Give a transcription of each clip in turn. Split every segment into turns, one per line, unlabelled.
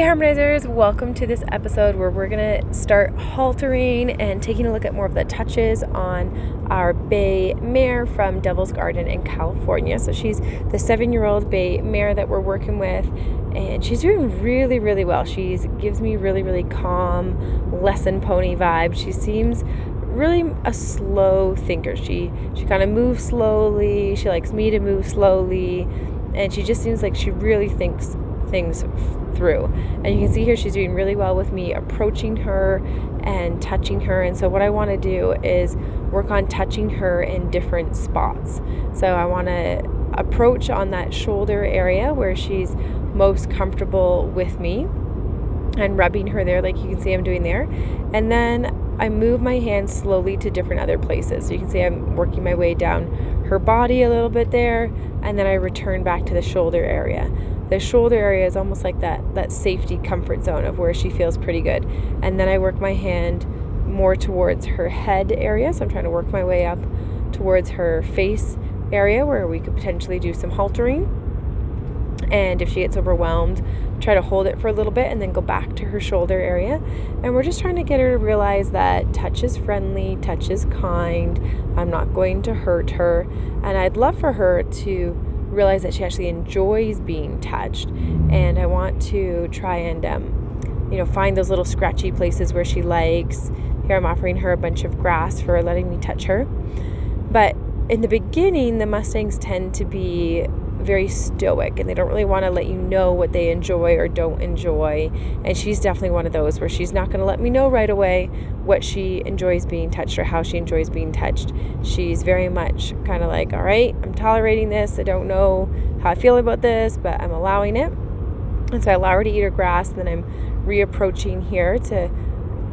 Hey Harmonizers, welcome to this episode where we're going to start haltering and taking a look at more of the touches on our bay mare from Devil's Garden in California. So she's the 7-year-old bay mare that we're working with, and she's doing really, really well. She gives me really, really calm lesson pony vibe. She seems really a slow thinker. She kind of moves slowly. She likes me to move slowly, and she just seems like she really thinks things through. And you can see here she's doing really well with me approaching her and touching her. And so what I want to do is work on touching her in different spots. So I want to approach on that shoulder area where she's most comfortable with me and rubbing her there, like you can see I'm doing there. And then I move my hands slowly to different other places. So you can see I'm working my way down her body a little bit there, and then I return back to the shoulder area. The shoulder area is almost like that safety comfort zone of where she feels pretty good. And then I work my hand more towards her head area. So I'm trying to work my way up towards her face area where we could potentially do some haltering. And if she gets overwhelmed, try to hold it for a little bit and then go back to her shoulder area. And we're just trying to get her to realize that touch is friendly, touch is kind. I'm not going to hurt her. And I'd love for her to realize that she actually enjoys being touched. And I want to try and find those little scratchy places where she likes. Here I'm offering her a bunch of grass for letting me touch her. But in the beginning, the Mustangs tend to be very stoic, and they don't really want to let you know what they enjoy or don't enjoy. And she's definitely one of those where she's not going to let me know right away what she enjoys being touched or how she enjoys being touched. She's very much kind of like, all right, I'm tolerating this. I don't know how I feel about this, but I'm allowing it. And so I allow her to eat her grass, and then I'm reapproaching here to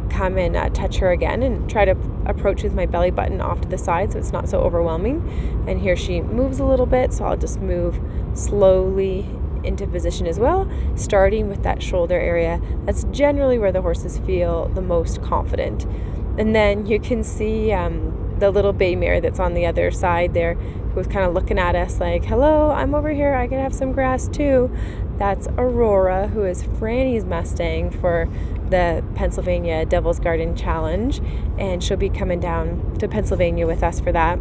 come and touch her again and try to approach with my belly button off to the side so it's not so overwhelming. And here she moves a little bit, so I'll just move slowly into position as well, starting with that shoulder area. That's generally where the horses feel the most confident. And then you can see the little bay mare that's on the other side there, who's kind of looking at us like, hello, I'm over here, I can have some grass too. That's Aurora, who is Franny's Mustang for the Pennsylvania Devil's Garden Challenge, and she'll be coming down to Pennsylvania with us for that.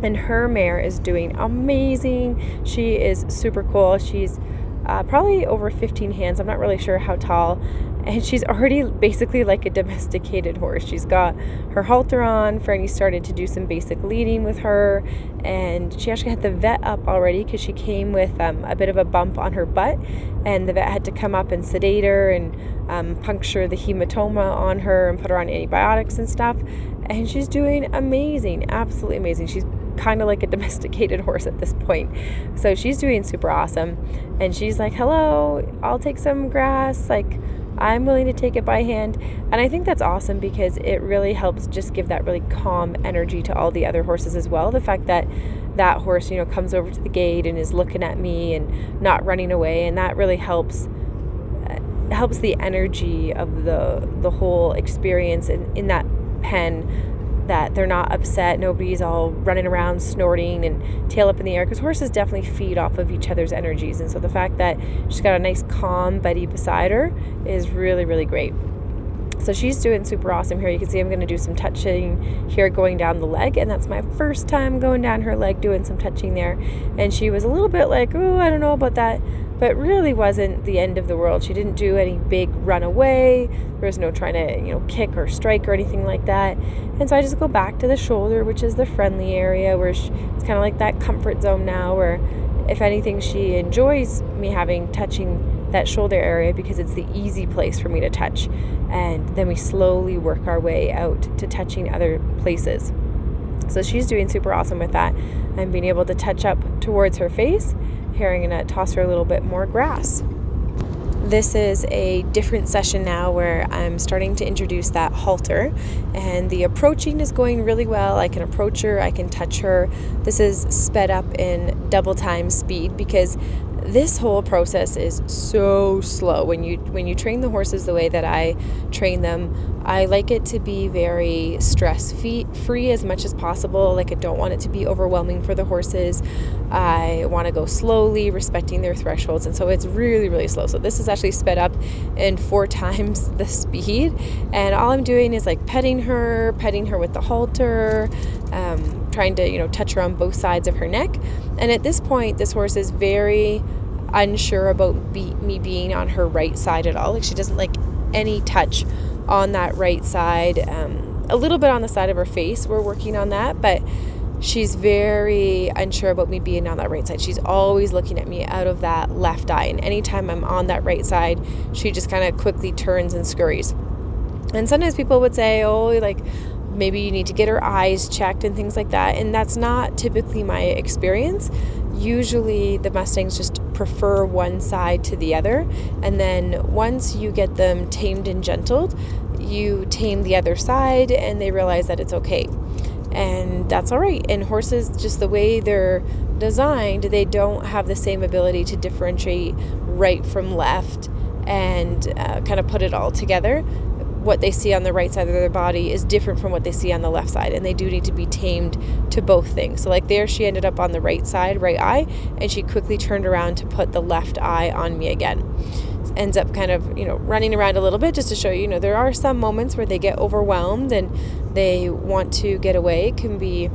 And her mare is doing amazing. She is super cool. She's probably over 15 hands. I'm not really sure how tall. And she's already basically like a domesticated horse. She's got her halter on. Franny started to do some basic leading with her. And she actually had the vet up already because she came with a bit of a bump on her butt. And the vet had to come up and sedate her and puncture the hematoma on her and put her on antibiotics and stuff. And she's doing amazing, absolutely amazing. She's kind of like a domesticated horse at this point. So she's doing super awesome. And she's like, hello, I'll take some grass. Like, I'm willing to take it by hand. And I think that's awesome because it really helps just give that really calm energy to all the other horses as well. The fact that that horse, comes over to the gate and is looking at me and not running away. And that really helps the energy of the whole experience in that pen, that they're not upset, nobody's all running around snorting and tail up in the air, because horses definitely feed off of each other's energies. And so the fact that she's got a nice calm buddy beside her is really, really great. So she's doing super awesome here. You can see I'm going to do some touching here going down the leg, and that's my first time going down her leg doing some touching there. And she was a little bit like, oh, I don't know about that, but really wasn't the end of the world. She didn't do any big run away. There was no trying to, kick or strike or anything like that. And so I just go back to the shoulder, which is the friendly area where it's kind of like that comfort zone now, where if anything, she enjoys me touching that shoulder area because it's the easy place for me to touch. And then we slowly work our way out to touching other places. So she's doing super awesome with that. I'm being able to touch up towards her face. Here I'm going to toss her a little bit more grass. This is a different session now where I'm starting to introduce that halter, and the approaching is going really well. I can approach her, I can touch her. This is sped up in double time speed because this whole process is so slow. When you train the horses the way that I train them, I like it to be very stress-free as much as possible. Like, I don't want it to be overwhelming for the horses. I want to go slowly, respecting their thresholds, and so it's really, really slow. So this is actually sped up in 4 times the speed, and all I'm doing is like petting her with the halter, trying to touch her on both sides of her neck. And at this point, this horse is very unsure about me being on her right side at all. Like, she doesn't like any touch on that right side. A little bit on the side of her face, we're working on that, but she's very unsure about me being on that right side. She's always looking at me out of that left eye, and anytime I'm on that right side, she just kind of quickly turns and scurries. And sometimes people would say, oh, like, maybe you need to get her eyes checked and things like that, and that's not typically my experience. Usually the Mustangs just prefer one side to the other, and then once you get them tamed and gentled, you tame the other side and they realize that it's okay, and that's all right. And horses, just the way they're designed, they don't have the same ability to differentiate right from left and kind of put it all together. What they see on the right side of their body is different from what they see on the left side, and they do need to be tamed to both things. So like there, she ended up on the right side, right eye, and she quickly turned around to put the left eye on me again. Ends up kind of, running around a little bit just to show you, there are some moments where they get overwhelmed and they want to get away. It can be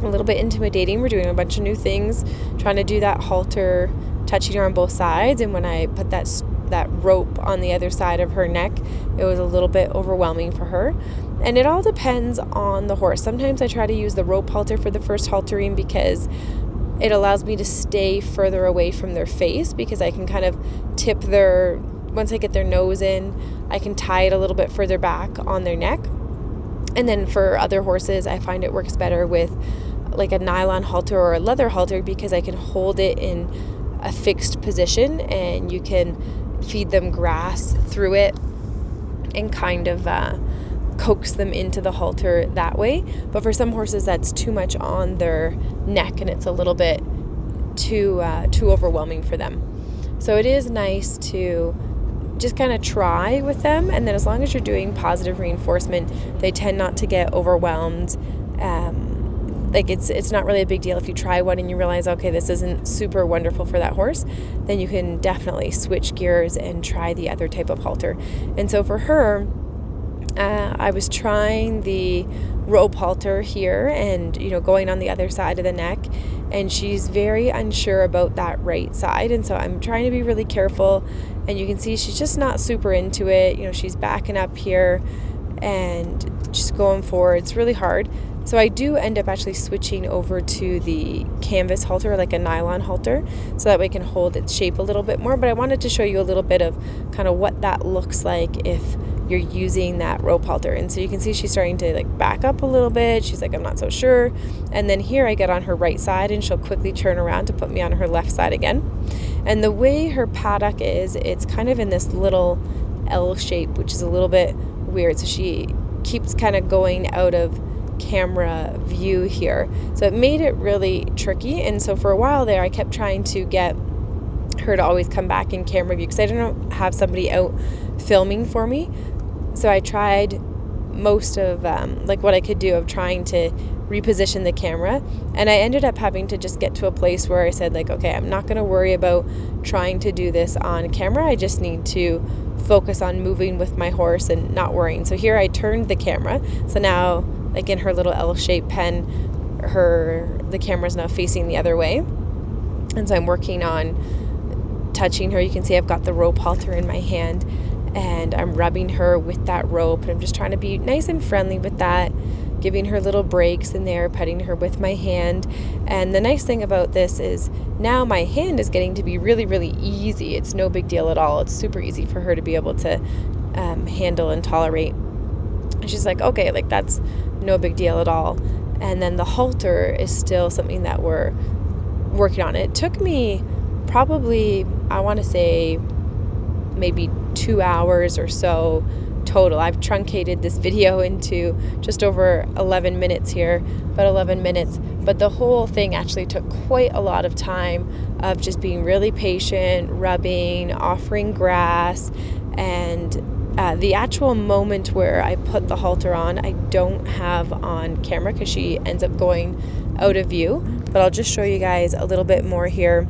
a little bit intimidating. We're doing a bunch of new things, trying to do that halter, touching her on both sides, and when I put that rope on the other side of her neck, it was a little bit overwhelming for her. And it all depends on the horse. Sometimes I try to use the rope halter for the first haltering because it allows me to stay further away from their face, because I can kind of tip once I get their nose in, I can tie it a little bit further back on their neck. And then for other horses, I find it works better with like a nylon halter or a leather halter, because I can hold it in a fixed position and you can feed them grass through it and kind of coax them into the halter that way. But for some horses, that's too much on their neck and it's a little bit too overwhelming for them. So it is nice to just kind of try with them, and then as long as you're doing positive reinforcement, they tend not to get overwhelmed. Like it's not really a big deal if you try one and you realize, okay, this isn't super wonderful for that horse, then you can definitely switch gears and try the other type of halter. And so for her, I was trying the rope halter here and, going on the other side of the neck, and she's very unsure about that right side. And so I'm trying to be really careful, and you can see she's just not super into it. She's backing up here and just going forward. It's really hard. So I do end up actually switching over to the canvas halter, like a nylon halter, so that way I can hold its shape a little bit more. But I wanted to show you a little bit of kind of what that looks like if you're using that rope halter. And so you can see she's starting to like back up a little bit. She's like, I'm not so sure. And then here I get on her right side and she'll quickly turn around to put me on her left side again. And the way her paddock is, it's kind of in this little L shape, which is a little bit weird. So she keeps kind of going out of camera view here, so it made it really tricky. And so for a while there, I kept trying to get her to always come back in camera view because I didn't have somebody out filming for me. So I tried most of like what I could do of trying to reposition the camera, and I ended up having to just get to a place where I said, like, okay, I'm not going to worry about trying to do this on camera. I just need to focus on moving with my horse and not worrying. So here I turned the camera, so now like in her little L-shaped pen, the camera's now facing the other way, and so I'm working on touching her. You can see I've got the rope halter in my hand and I'm rubbing her with that rope, and I'm just trying to be nice and friendly with that, giving her little breaks in there, petting her with my hand. And the nice thing about this is now my hand is getting to be really, really easy. It's no big deal at all. It's super easy for her to be able to handle and tolerate. And she's like, okay, like that's no big deal at all. And then the halter is still something that we're working on. It took me probably, I want to say, maybe 2 hours or so total. I've truncated this video into just over 11 minutes here, about 11 minutes, But the whole thing actually took quite a lot of time of just being really patient, rubbing, offering grass, and the actual moment where I put the halter on, I don't have on camera because she ends up going out of view, but I'll just show you guys a little bit more here.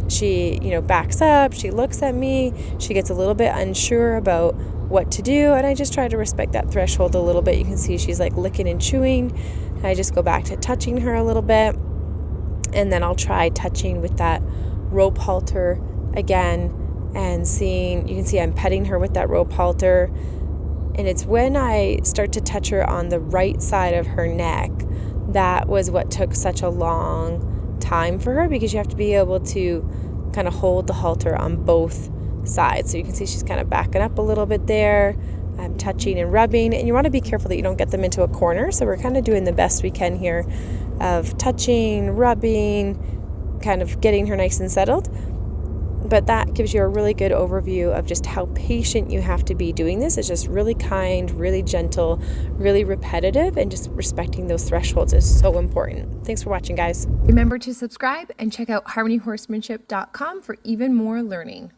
She, backs up, she looks at me, she gets a little bit unsure about what to do, and I just try to respect that threshold a little bit. You can see she's like licking and chewing, and I just go back to touching her a little bit, and then I'll try touching with that rope halter again, and you can see I'm petting her with that rope halter, and it's when I start to touch her on the right side of her neck that was what took such a long time for her, because you have to be able to kind of hold the halter on both sides. So you can see she's kind of backing up a little bit there. I'm touching and rubbing, and you want to be careful that you don't get them into a corner. So we're kind of doing the best we can here of touching, rubbing, kind of getting her nice and settled. But that gives you a really good overview of just how patient you have to be doing this. It's just really kind, really gentle, really repetitive, and just respecting those thresholds is so important. Thanks for watching, guys. Remember to subscribe and check out harmonyhorsemanship.com for even more learning.